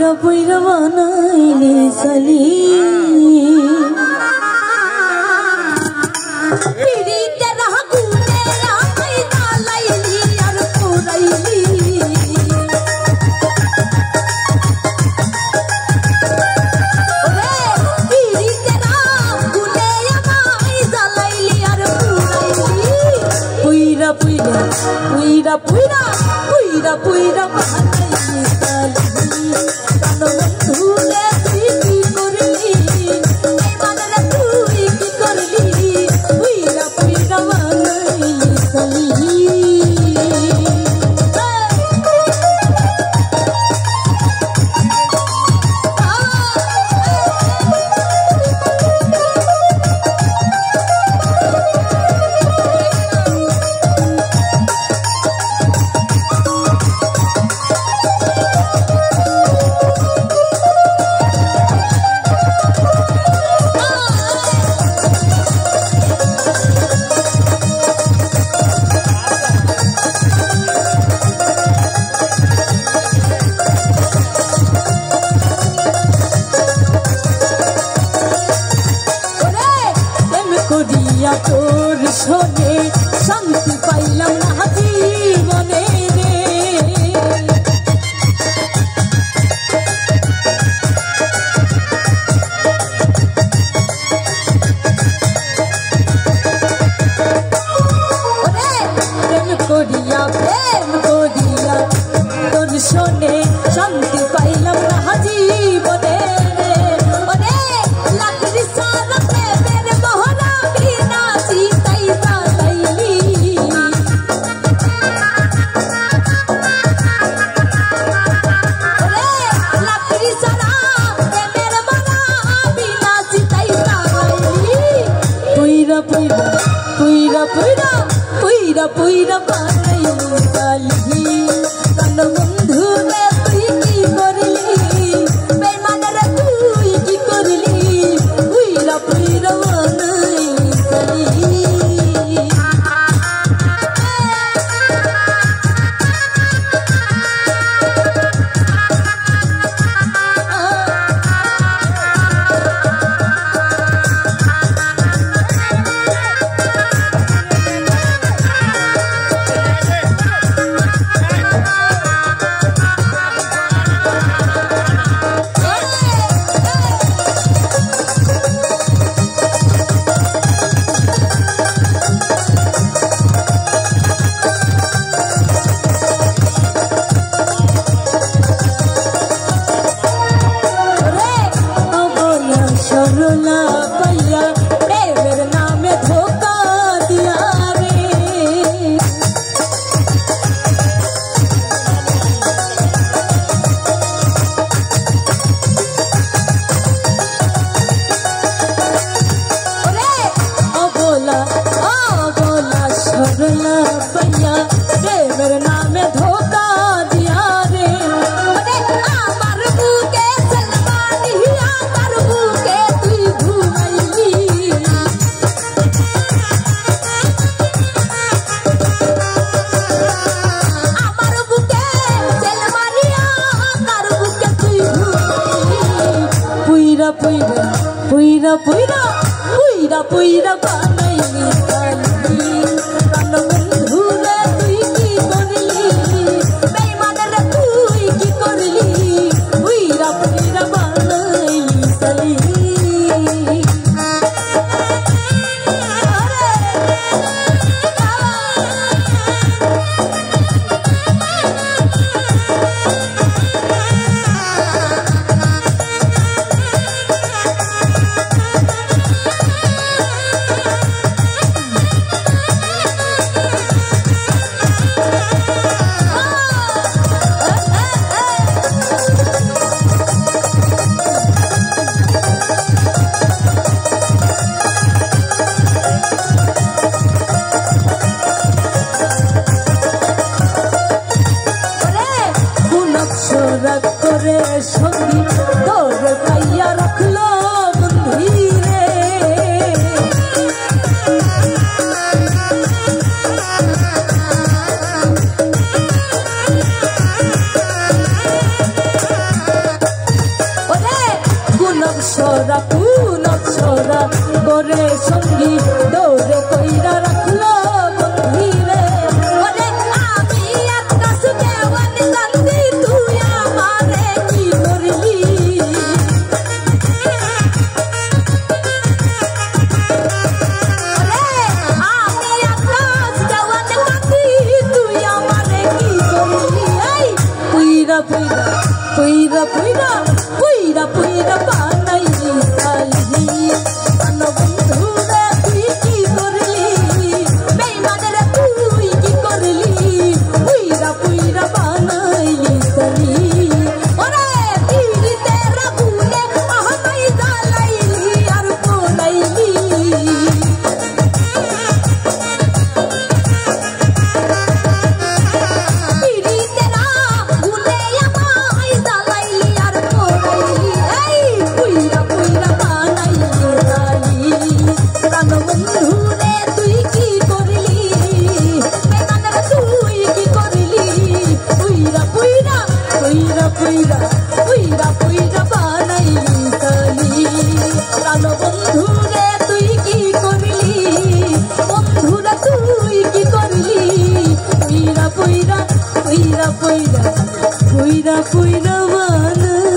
পুইরা বানাইলি সালি পিরিতে রাগুনে আমায় জ্বালাইলি আর পুরাইলি ওরে পিরিতে রাগুনে আমায় জ্বালাইলি আর পুরাইলি পুইরা পুইরা পুইরা পুইরা পুইরা পুইরা বানাইলি সালি বন্ধুরে তুই কি করলি এই মানরে তুই কি করলি পুইরা পুইরা বানাইলি সালি তোর শোনে শান্তি পাইলাম না জীবনে রে প্রেম করিয়া তোর শোনে শান্তি পাইলাম না জীবনে রে ওরে লাকড়ি সারা প্রেমের মোহরা পুইরা পুইরা পুইরা পুইরা বানাইলি সালি কান বন্ধু রে তুই কি করলি বেঈমানরে তুই কি করলি পুইরা পুইরা বানাইলি সালি সরলা পাইয়া প্রেমের নামে ধোকা দিয়া রে ওরে অবলা সরলা পাইয়া প্রেমের নামে ধোকা দিয়া রে ওরে আমার বুকে সলমানি আমার বুকে তুই ঘুমাইলি আমার বুকে সলমানি আমার বুকে তুই ঘুমাইলি পুইরা পুইরা পুইরা পুইরা পুইরা পুইরা বানাইলি সালি কান বন্ধু রে তুই কি করলি বেঈমানরে তুই কি করলি পুইরা পুইরা বানাইলি সালি অপসরা কোন অপসরা করে সঙ্গী দৌড়ে কইরা রাখলো বন্ধুরে ওরে আমি একটা সুদেওয়ান গান্ধী তুই আমারে কি করলি আমি একটা সুদেওয়ান গান্ধী তুই আমারে কি করলি পুইরা পুইরা পুইরা পুইরা পুইরা পুইরা বানাইলি সালি আনো বন্ধুরে তুই কি করলি বেঈমানের তুই কি করলি পুইরা পুইরা বানাইলি সালি ওরে পীড়িতে রাগুনে আহমাই জ্বালাইলি আর পোলাইলি বন্ধুরে তুই কি করলি বেঈমানের তুই কি করলি পুইরা পুইরা পুইরা পুইরা পুইরা পুইরা বানাইলি সালি প্রাণ বন্ধুরে তুই কি করলি বন্ধুরা তুই কি করলি পুইরা পুইরা পুইরা পুইরা পুইরা পুইরা বানাইলি